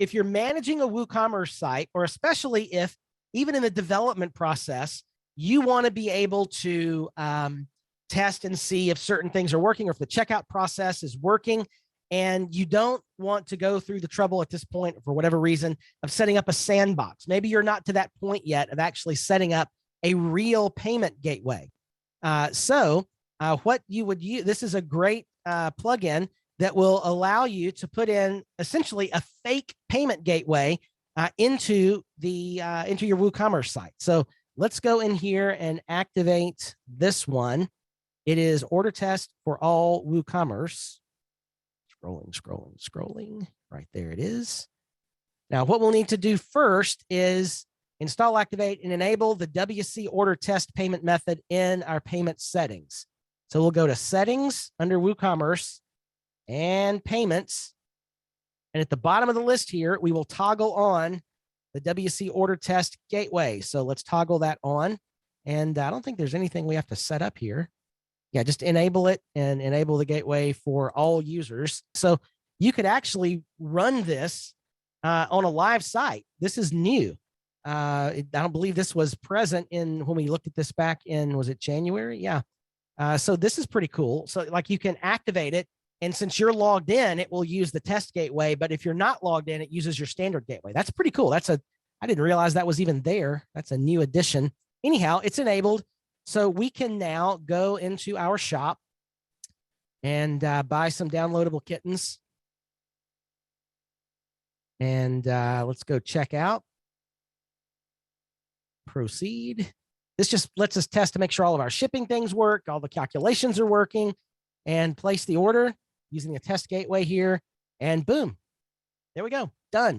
if you're managing a WooCommerce site, or especially if even in the development process, you want to be able to test and see if certain things are working, or if the checkout process is working, and you don't want to go through the trouble at this point, for whatever reason, of setting up a sandbox. Maybe you're not to that point yet of actually setting up a real payment gateway. What you would use, this is a great plugin that will allow you to put in essentially a fake payment gateway into your WooCommerce site. So let's go in here and activate this one. It is order test for all WooCommerce. Scrolling. Right there it is. Now, what we'll need to do first is install, activate, and enable the WC order test payment method in our payment settings. So we'll go to settings under WooCommerce and payments. And at the bottom of the list here, we will toggle on the WC order test gateway. So let's toggle that on. And I don't think there's anything we have to set up here. Yeah, just enable it and enable the gateway for all users. So you could actually run this on a live site. This is new. I don't believe this was present when we looked at this back in, was it January? Yeah. So this is pretty cool. So like you can activate it. And since you're logged in, it will use the test gateway. But if you're not logged in, it uses your standard gateway. That's pretty cool. I didn't realize that was even there. That's a new addition. Anyhow, it's enabled. So we can now go into our shop and buy some downloadable kittens. And let's go check out. Proceed. This just lets us test to make sure all of our shipping things work, all the calculations are working, and place the order using the test gateway here. And boom, there we go. Done.